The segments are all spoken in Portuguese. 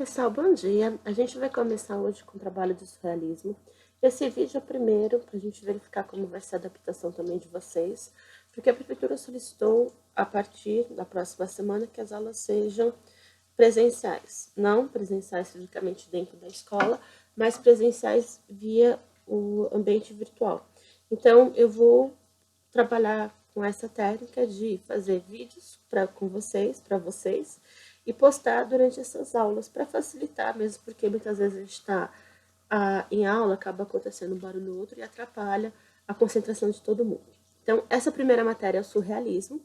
Pessoal, bom dia. A gente vai começar hoje com o trabalho de surrealismo. Esse vídeo é o primeiro para a gente verificar como vai ser a adaptação também de vocês, porque a prefeitura solicitou, a partir da próxima semana, que as aulas sejam presenciais. Não presenciais fisicamente dentro da escola, mas presenciais via o ambiente virtual. Então, eu vou trabalhar com essa técnica de fazer vídeos com vocês, para vocês, e postar durante essas aulas, para facilitar mesmo, porque muitas vezes a gente está em aula, acaba acontecendo um barulho no outro e atrapalha a concentração de todo mundo. Então, essa primeira matéria é o surrealismo.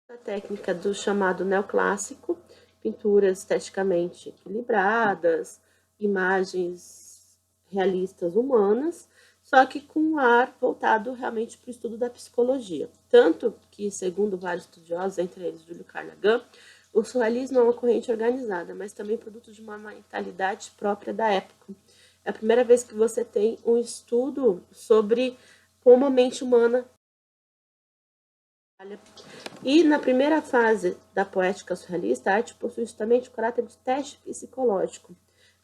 A técnica do chamado neoclássico, pinturas esteticamente equilibradas, imagens realistas humanas, só que com um ar voltado realmente para o estudo da psicologia. Tanto que, segundo vários estudiosos, entre eles Júlio Carnagan, o surrealismo é uma corrente organizada, mas também produto de uma mentalidade própria da época. É a primeira vez que você tem um estudo sobre como a mente humana. E na primeira fase da poética surrealista, a arte possui justamente o caráter de teste psicológico.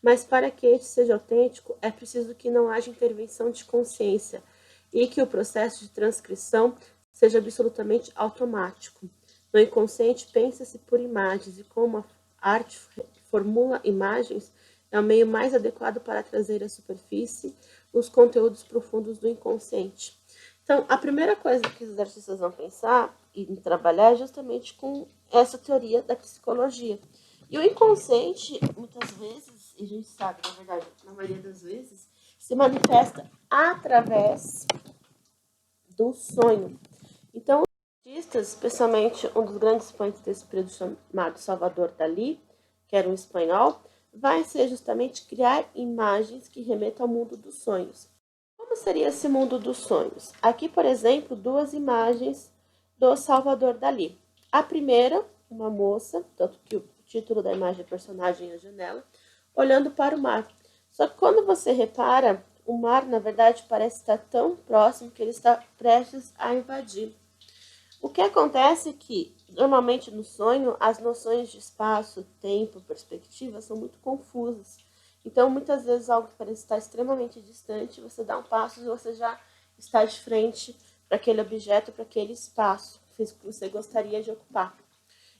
Mas para que este seja autêntico, é preciso que não haja intervenção de consciência e que o processo de transcrição seja absolutamente automático. No inconsciente, pensa-se por imagens e como a arte formula imagens, é o meio mais adequado para trazer à superfície os conteúdos profundos do inconsciente. Então, a primeira coisa que os artistas vão pensar e trabalhar é justamente com essa teoria da psicologia. E o inconsciente, muitas vezes, e a gente sabe, na verdade, na maioria das vezes, se manifesta através do sonho. Então, os artistas, especialmente um dos grandes expoentes desse período chamado Salvador Dalí, que era um espanhol, vai ser justamente criar imagens que remetam ao mundo dos sonhos. Como seria esse mundo dos sonhos? Aqui, por exemplo, duas imagens do Salvador Dalí. A primeira, uma moça, tanto que o título da imagem é Personagem à Janela, olhando para o mar. Só que quando você repara, o mar, na verdade, parece estar tão próximo que ele está prestes a invadir. O que acontece é que, normalmente no sonho, as noções de espaço, tempo, perspectiva são muito confusas. Então, muitas vezes, algo que parece estar extremamente distante, você dá um passo e você já está de frente para aquele objeto, para aquele espaço físico que você gostaria de ocupar.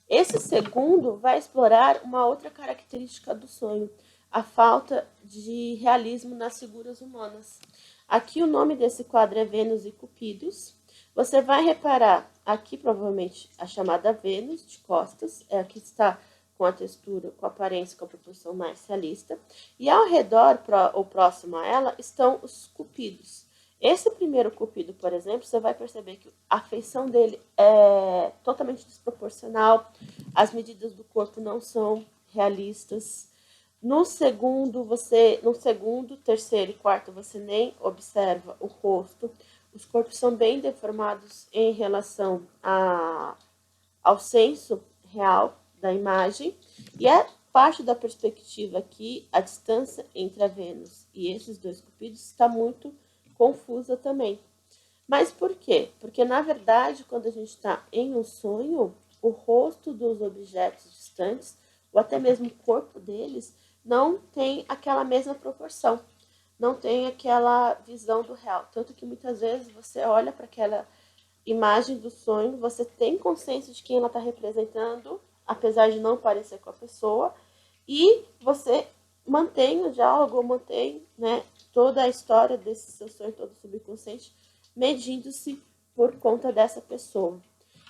Esse segundo vai explorar uma outra característica do sonho, a falta de realismo nas figuras humanas. Aqui o nome desse quadro é Vênus e Cupidos. Você vai reparar aqui, provavelmente, a chamada Vênus de costas, é a que está com a textura, com a aparência, com a proporção mais realista. E ao redor, ou próximo a ela, estão os cupidos. Esse primeiro cupido, por exemplo, você vai perceber que a feição dele é totalmente desproporcional, as medidas do corpo não são realistas. No segundo, terceiro e quarto, você nem observa o rosto. Os corpos são bem deformados em relação ao senso real da imagem. E a parte da perspectiva aqui, a distância entre a Vênus e esses dois cupidos está muito confusa também. Mas por quê? Porque, na verdade, quando a gente está em um sonho, o rosto dos objetos distantes, ou até mesmo o corpo deles, não tem aquela mesma proporção, não tem aquela visão do real. Tanto que muitas vezes você olha para aquela imagem do sonho, você tem consciência de quem ela está representando, apesar de não parecer com a pessoa, e você mantém o diálogo, mantém, né, toda a história desse seu sonho todo subconsciente, medindo-se por conta dessa pessoa.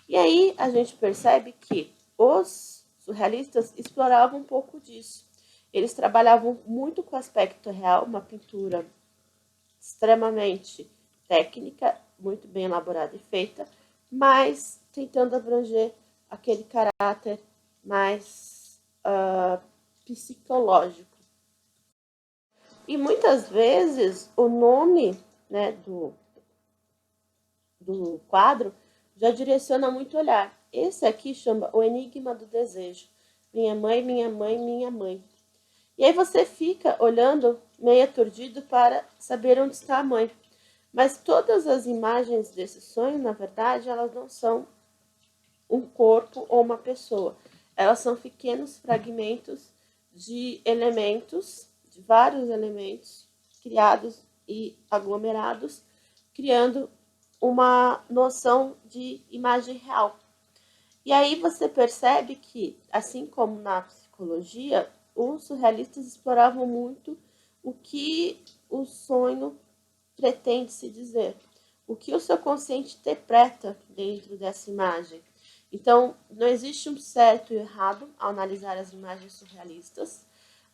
E aí a gente percebe que os surrealistas exploravam um pouco disso. Eles trabalhavam muito com o aspecto real, uma pintura extremamente técnica, muito bem elaborada e feita, mas tentando abranger aquele caráter mais psicológico. E muitas vezes o nome, né, do quadro já direciona muito olhar. Esse aqui chama O Enigma do Desejo. Minha mãe, minha mãe, minha mãe. E aí você fica olhando meio aturdido para saber onde está a mãe. Mas todas as imagens desse sonho, na verdade, elas não são um corpo ou uma pessoa. Elas são pequenos fragmentos de elementos, de vários elementos criados e aglomerados, criando uma noção de imagem real. E aí você percebe que, assim como na psicologia, os surrealistas exploravam muito o que o sonho pretende se dizer, o que o seu consciente interpreta dentro dessa imagem. Então, não existe um certo e errado ao analisar as imagens surrealistas.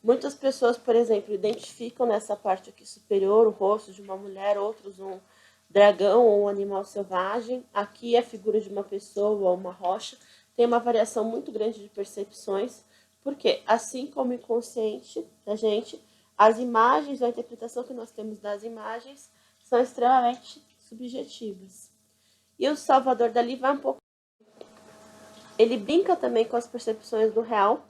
Muitas pessoas, por exemplo, identificam nessa parte aqui superior o rosto de uma mulher, outros um dragão ou um animal selvagem. Aqui a figura de uma pessoa ou uma rocha. Tem uma variação muito grande de percepções, porque assim como o inconsciente da gente, as imagens, a interpretação que nós temos das imagens são extremamente subjetivas. E o Salvador Dalí vai um pouco. Ele brinca também com as percepções do real.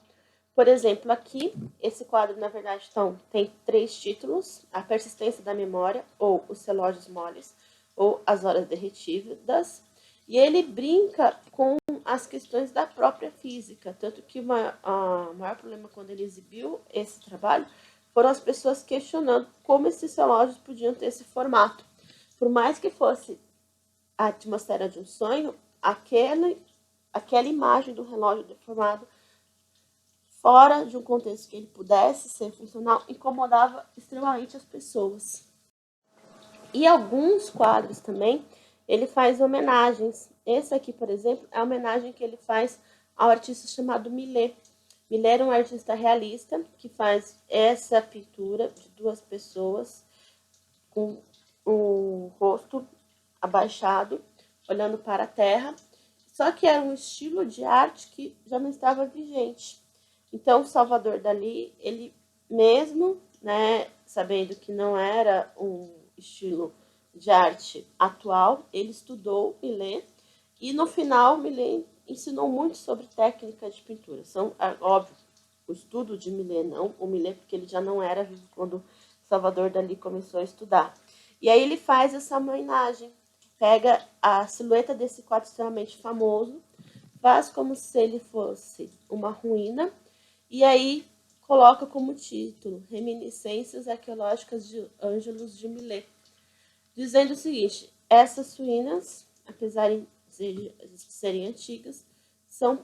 Por exemplo, aqui, esse quadro, na verdade, então, tem 3 títulos: A Persistência da Memória, ou Os Relógios Moles, ou As Horas Derretidas. E ele brinca com as questões da própria física, tanto que o maior problema quando ele exibiu esse trabalho foram as pessoas questionando como esses relógios podiam ter esse formato. Por mais que fosse a atmosfera de um sonho, aquela imagem do relógio deformado, fora de um contexto que ele pudesse ser funcional, incomodava extremamente as pessoas. E alguns quadros também, ele faz homenagens. Esse aqui, por exemplo, é a homenagem que ele faz ao artista chamado Millet. Millet era um artista realista que faz essa pintura de 2 pessoas com o rosto abaixado, olhando para a terra. Só que era um estilo de arte que já não estava vigente. Então, Salvador Dalí, ele mesmo, né, sabendo que não era um estilo de arte atual, ele estudou Millet e no final Millet ensinou muito sobre técnica de pintura. São, óbvio, o estudo de Millet não, o Millet porque ele já não era vivo quando Salvador Dalí começou a estudar. E aí ele faz essa homenagem, pega a silhueta desse quadro extremamente famoso, faz como se ele fosse uma ruína, e aí coloca como título Reminiscências Arqueológicas de Ângelos de Millet, dizendo o seguinte: essas ruínas, apesar de serem antigas, são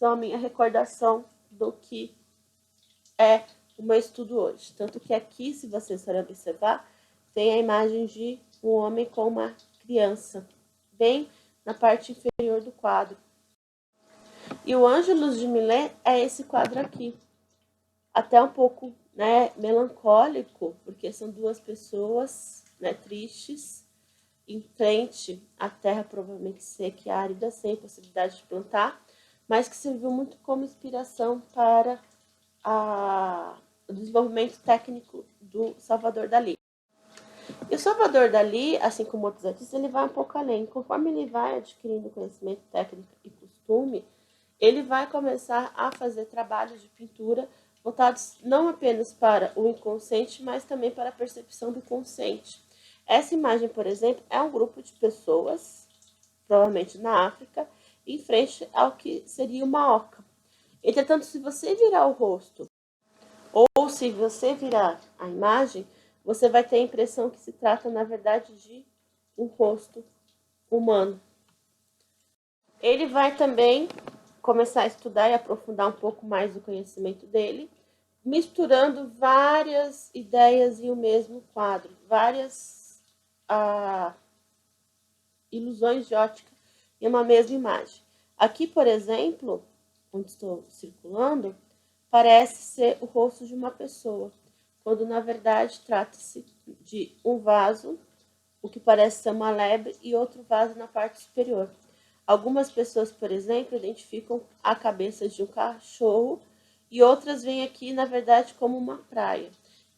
a minha recordação do que é o meu estudo hoje. Tanto que aqui, se vocês forem observar, tem a imagem de um homem com uma criança, bem na parte inferior do quadro. E o Ângelus de Millet é esse quadro aqui. Até um pouco, né, melancólico, porque são 2 pessoas, né, tristes, em frente à terra provavelmente seca e árida, sem possibilidade de plantar, mas que serviu muito como inspiração para o desenvolvimento técnico do Salvador Dalí. E o Salvador Dalí, assim como outros artistas, ele vai um pouco além. Conforme ele vai adquirindo conhecimento técnico e costume, ele vai começar a fazer trabalhos de pintura voltados não apenas para o inconsciente, mas também para a percepção do consciente. Essa imagem, por exemplo, é um grupo de pessoas, provavelmente na África, em frente ao que seria uma oca. Entretanto, se você virar o rosto, ou se você virar a imagem, você vai ter a impressão que se trata, na verdade, de um rosto humano. Ele vai também começar a estudar e aprofundar um pouco mais o conhecimento dele, misturando várias ideias em um mesmo quadro, várias ilusões de ótica em uma mesma imagem. Aqui, por exemplo, onde estou circulando, parece ser o rosto de uma pessoa, quando na verdade trata-se de um vaso, o que parece ser uma lebre, e outro vaso na parte superior. Algumas pessoas, por exemplo, identificam a cabeça de um cachorro e outras veem aqui, na verdade, como uma praia.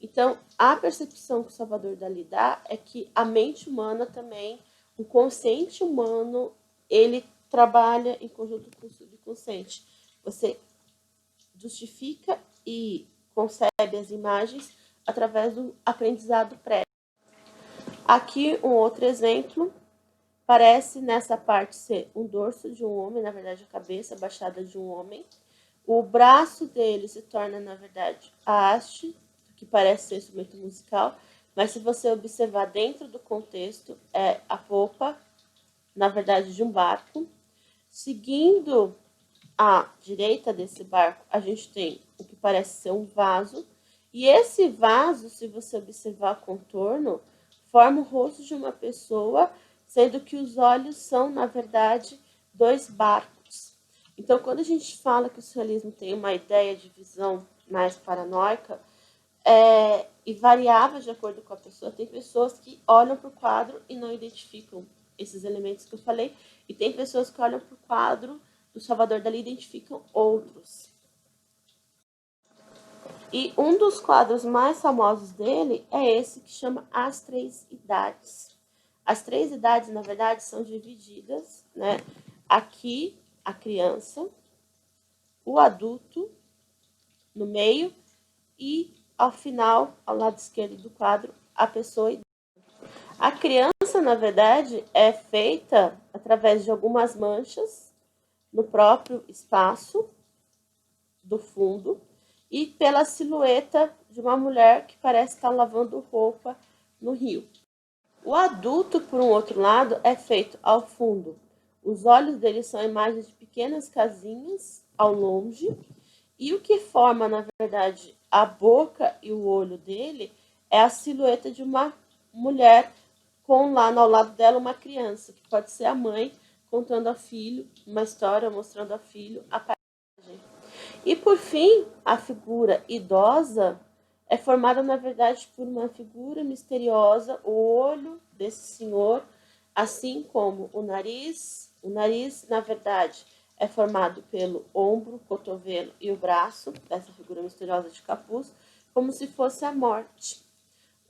Então, a percepção que o Salvador Dalí dá é que a mente humana também, o consciente humano, ele trabalha em conjunto com o subconsciente. Você justifica e concebe as imagens através do aprendizado prévio. Aqui um outro exemplo, parece nessa parte ser um dorso de um homem, na verdade a cabeça baixada de um homem. O braço dele se torna, na verdade, a haste, que parece ser um instrumento musical, mas se você observar dentro do contexto, é a popa, na verdade, de um barco. Seguindo à direita desse barco, a gente tem o que parece ser um vaso, e esse vaso, se você observar o contorno, forma o rosto de uma pessoa, sendo que os olhos são, na verdade, dois barcos. Então, quando a gente fala que o surrealismo tem uma ideia de visão mais paranoica, e variável de acordo com a pessoa, tem pessoas que olham para o quadro e não identificam esses elementos que eu falei, e tem pessoas que olham para o quadro do Salvador Dalí e identificam outros. E um dos quadros mais famosos dele é esse que chama As Três Idades. As três idades, na verdade, são divididas, né? Aqui, a criança, o adulto, no meio, e ao final, ao lado esquerdo do quadro, a pessoa idosa. A criança, na verdade, é feita através de algumas manchas no próprio espaço do fundo e pela silhueta de uma mulher que parece estar lavando roupa no rio. O adulto, por um outro lado, é feito ao fundo. Os olhos dele são imagens de pequenas casinhas ao longe, e o que forma, na verdade, a boca e o olho dele é a silhueta de uma mulher com lá ao lado dela uma criança, que pode ser a mãe contando ao filho uma história, mostrando ao filho a paisagem. E por fim, a figura idosa é formada, na verdade, por uma figura misteriosa, o olho desse senhor, assim como o nariz. O nariz, na verdade, é formado pelo ombro, cotovelo e o braço dessa figura misteriosa de capuz, como se fosse a morte.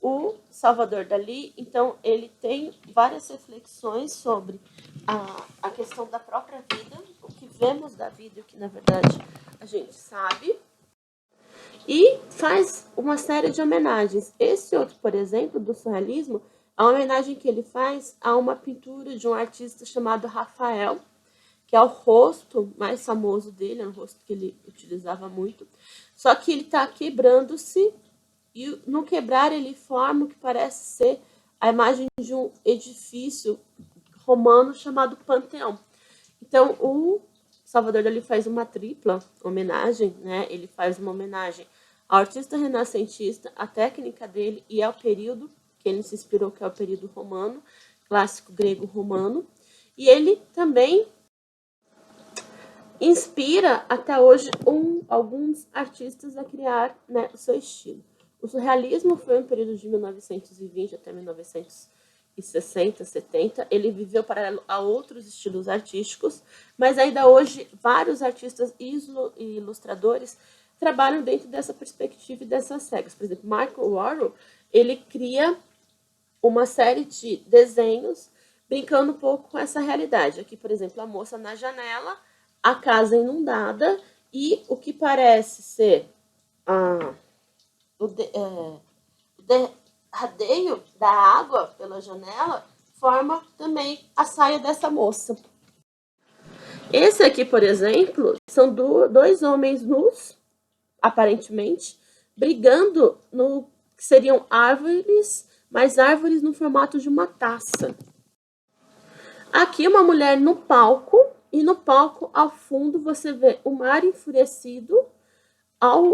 O Salvador Dalí, então, ele tem várias reflexões sobre a questão da própria vida, o que vemos da vida e o que, na verdade, a gente sabe, e faz uma série de homenagens. Esse outro, por exemplo, do surrealismo, é uma homenagem que ele faz a uma pintura de um artista chamado Rafael, que é o rosto mais famoso dele, é um rosto que ele utilizava muito, só que ele está quebrando-se, e no quebrar ele forma o que parece ser a imagem de um edifício romano chamado Panteão. Então, o Salvador Dalí faz uma tripla homenagem, né? Ele faz uma homenagem ao artista renascentista, a técnica dele e ao período que ele se inspirou, que é o período romano, clássico grego-romano. E ele também inspira até hoje alguns artistas a criar, né, o seu estilo. O surrealismo foi um período de 1920 até 1960, 70. Ele viveu paralelo a outros estilos artísticos, mas ainda hoje vários artistas e ilustradores trabalham dentro dessa perspectiva e dessas regras. Por exemplo, Michael Warhol, ele cria uma série de desenhos brincando um pouco com essa realidade. Aqui, por exemplo, a moça na janela, a casa inundada e o que parece ser o derradeio da água pela janela forma também a saia dessa moça. Esse aqui, por exemplo, são dois homens nus, aparentemente, brigando no que seriam árvores, mas árvores no formato de uma taça. Aqui uma mulher no palco E no palco, ao fundo, você vê o mar enfurecido,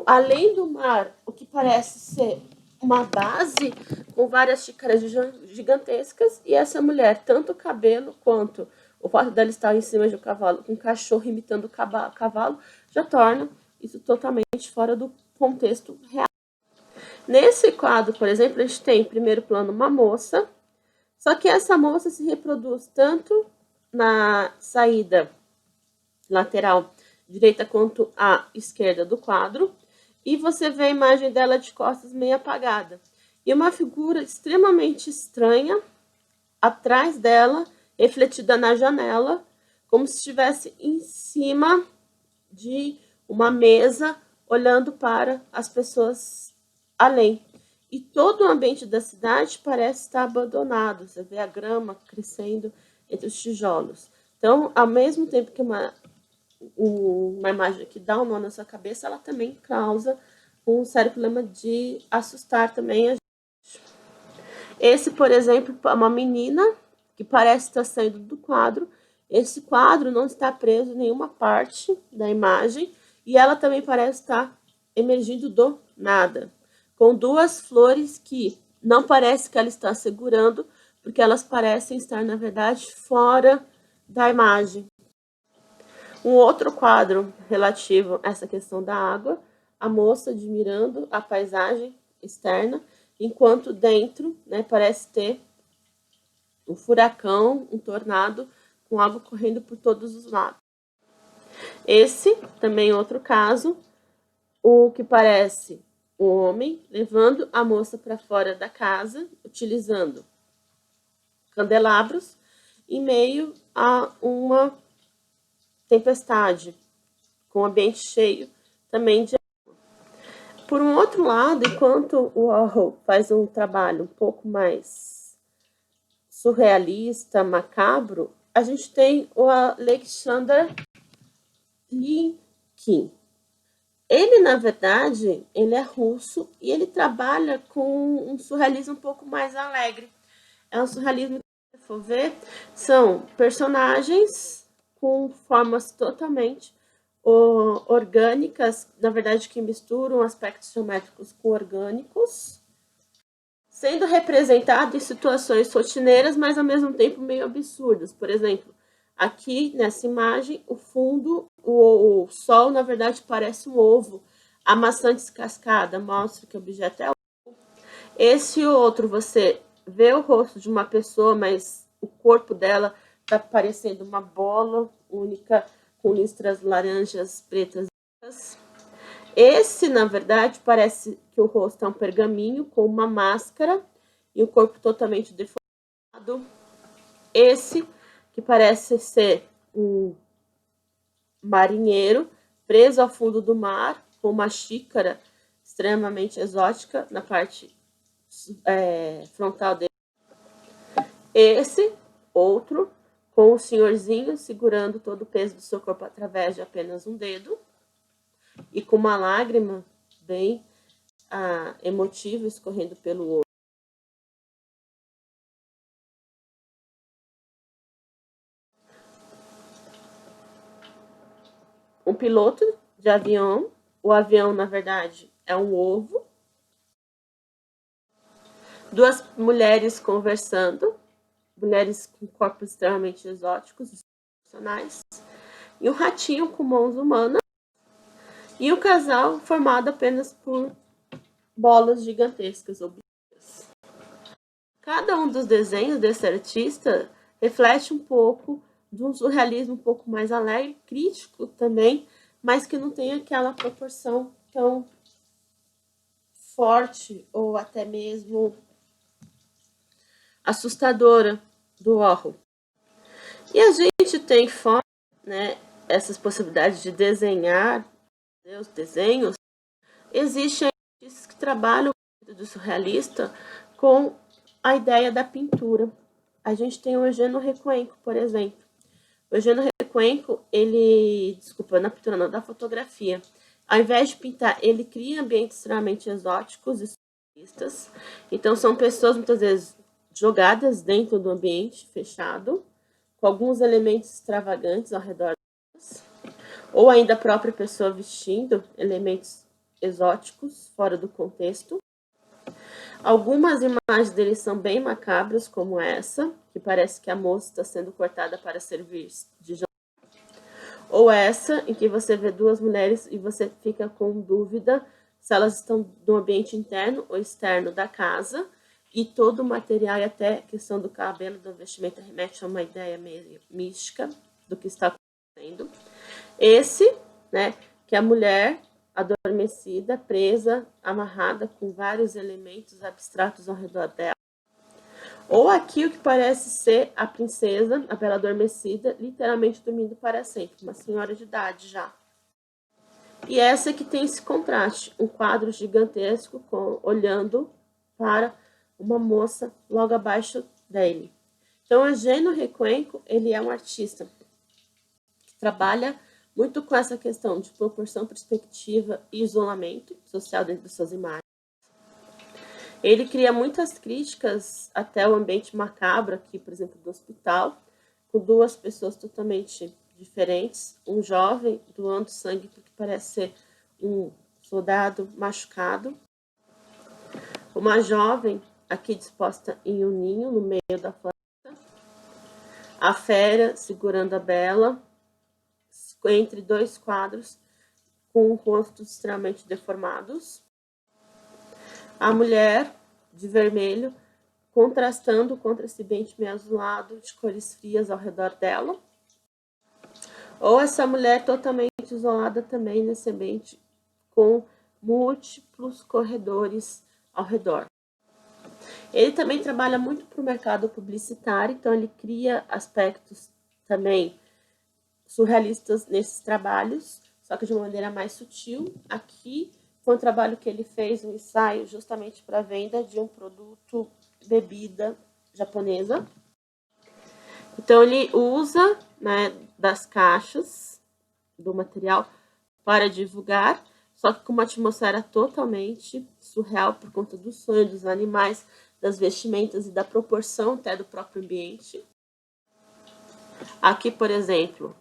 além do mar, o que parece ser uma base com várias xícaras gigantescas, e essa mulher, tanto o cabelo quanto o fato dela estar em cima de um cavalo, com um cachorro imitando o cavalo, já torna isso totalmente fora do contexto real. Nesse quadro, por exemplo, a gente tem em primeiro plano uma moça, só que essa moça se reproduz tanto na saída lateral direita quanto à esquerda do quadro, e você vê a imagem dela de costas meio apagada. E uma figura extremamente estranha atrás dela, refletida na janela, como se estivesse em cima de uma mesa, olhando para as pessoas além. E todo o ambiente da cidade parece estar abandonado. Você vê a grama crescendo entre os tijolos. Então, ao mesmo tempo que uma imagem que dá um nó na sua cabeça, ela também causa um sério problema de assustar também a gente. Esse, por exemplo, é uma menina que parece estar saindo do quadro. Esse quadro não está preso em nenhuma parte da imagem e ela também parece estar emergindo do nada, com duas flores que não parece que ela está segurando, porque elas parecem estar, na verdade, fora da imagem. Um outro quadro relativo a essa questão da água, a moça admirando a paisagem externa, enquanto dentro, né, parece ter um furacão, um tornado, com água correndo por todos os lados. Esse também é outro caso, o que parece um homem levando a moça para fora da casa, utilizando candelabros, em meio a uma tempestade, com o ambiente cheio também de água. Por um outro lado, enquanto o Warhol faz um trabalho um pouco mais surrealista, macabro, a gente tem o Alexander Likin. Ele, na verdade, ele é russo e ele trabalha com um surrealismo um pouco mais alegre. É um surrealismo que, se for ver, são personagens com formas totalmente orgânicas, na verdade, que misturam aspectos geométricos com orgânicos, sendo representado em situações rotineiras, mas ao mesmo tempo meio absurdas. Por exemplo, aqui nessa imagem, o fundo, o sol, na verdade, parece um ovo. A maçã descascada mostra que o objeto é ovo. Esse outro, você vê o rosto de uma pessoa, mas o corpo dela está parecendo uma bola única, com listras laranjas, pretas. Esse, na verdade, parece que o rosto é um pergaminho com uma máscara e o corpo totalmente deformado. Esse, que parece ser um marinheiro preso ao fundo do mar, com uma xícara extremamente exótica na parte frontal dele. Esse, outro, com o senhorzinho segurando todo o peso do seu corpo através de apenas um dedo e com uma lágrima bem emotiva escorrendo pelo olho. Um piloto de avião. O avião, na verdade, é um ovo. Duas mulheres conversando. Mulheres com corpos extremamente exóticos, excepcionais. E um ratinho com mãos humanas. E o casal formado apenas por bolas gigantescas. Cada um dos desenhos desse artista reflete um pouco de um surrealismo um pouco mais alegre, crítico também, mas que não tem aquela proporção tão forte ou até mesmo assustadora do Warhol. E a gente tem fora, né, essas possibilidades de desenhar, né, os desenhos. Existem artistas que trabalham do surrealista com a ideia da pintura. A gente tem o Eugênio Recuenco, por exemplo. O Eugênio Recuenco, ele, na pintura não, da fotografia. Ao invés de pintar, ele cria ambientes extremamente exóticos e surrealistas. Então, são pessoas, muitas vezes, jogadas dentro do ambiente fechado, com alguns elementos extravagantes ao redor ou ainda a própria pessoa vestindo elementos exóticos fora do contexto. Algumas imagens dele são bem macabras, como essa, que parece que a moça está sendo cortada para servir de jantar. Ou essa, em que você vê duas mulheres e você fica com dúvida se elas estão no ambiente interno ou externo da casa, e todo o material e até a questão do cabelo, do vestimenta, remete a uma ideia meio mística do que está acontecendo. Esse, né, que é a mulher adormecida, presa, amarrada com vários elementos abstratos ao redor dela. Ou aqui o que parece ser a princesa, a bela adormecida, literalmente dormindo para sempre, uma senhora de idade já. E essa que tem esse contraste, um quadro gigantesco olhando para uma moça logo abaixo dele. Então, Eugênio Requenco, ele é um artista que trabalha muito com essa questão de proporção, perspectiva e isolamento social dentro das suas imagens. Ele cria muitas críticas até o ambiente macabro aqui, por exemplo, do hospital, com duas pessoas totalmente diferentes, um jovem doando sangue porque parece ser um soldado machucado, uma jovem aqui disposta em um ninho no meio da floresta, a fera segurando a bela, entre dois quadros com rostos extremamente deformados, a mulher de vermelho contrastando contra esse ambiente meio azulado de cores frias ao redor dela, ou essa mulher totalmente isolada também nesse ambiente com múltiplos corredores ao redor. Ele também trabalha muito para o mercado publicitário, então ele cria aspectos também surrealistas nesses trabalhos, só que de uma maneira mais sutil. Aqui foi um trabalho que ele fez, um ensaio justamente para a venda de um produto, bebida japonesa. Então ele usa, né, das caixas do material para divulgar, só que com uma atmosfera totalmente surreal por conta do sonho dos animais, das vestimentas e da proporção até do próprio ambiente. Aqui, por exemplo,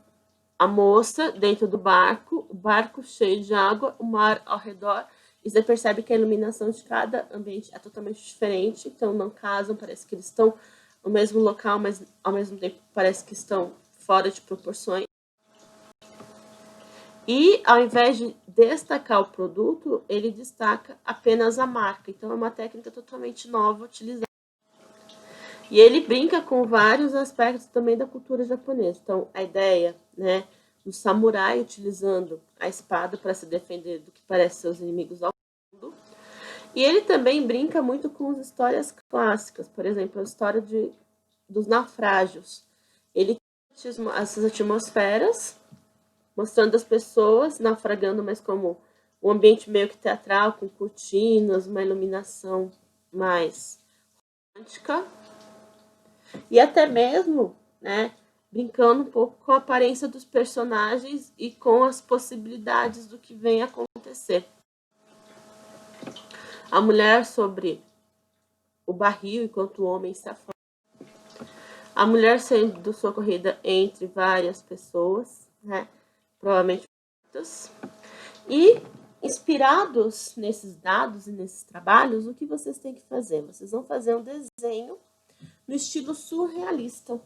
a moça dentro do barco, o barco cheio de água, o mar ao redor, e você percebe que a iluminação de cada ambiente é totalmente diferente, então não casam, parece que eles estão no mesmo local, mas ao mesmo tempo parece que estão fora de proporções. E ao invés de destacar o produto, ele destaca apenas a marca, então é uma técnica totalmente nova utilizada. E ele brinca com vários aspectos também da cultura japonesa. Então, a ideia, né, do samurai utilizando a espada para se defender do que parece seus inimigos ao fundo. E ele também brinca muito com as histórias clássicas, por exemplo, a história dos naufrágios. Ele cria essas atmosferas, mostrando as pessoas naufragando, mas como um ambiente meio que teatral, com cortinas, uma iluminação mais romântica. E até mesmo, né, brincando um pouco com a aparência dos personagens e com as possibilidades do que vem a acontecer. A mulher sobre o barril enquanto o homem se afoga. A mulher sendo socorrida entre várias pessoas, né, provavelmente muitas. E, inspirados nesses dados e nesses trabalhos, o que vocês têm que fazer? Vocês vão fazer um desenho no estilo surrealista.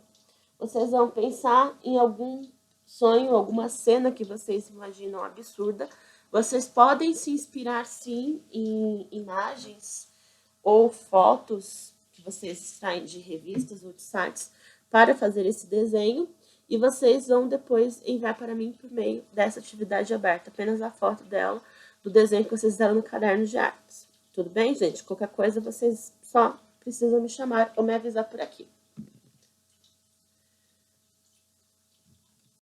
Vocês vão pensar em algum sonho, alguma cena que vocês imaginam absurda. Vocês podem se inspirar, sim, em imagens ou fotos que vocês extraem de revistas ou de sites para fazer esse desenho. E vocês vão depois enviar para mim por meio dessa atividade aberta, apenas a foto dela, do desenho que vocês fizeram no caderno de artes. Tudo bem, gente? Qualquer coisa, vocês só precisam me chamar ou me avisar por aqui.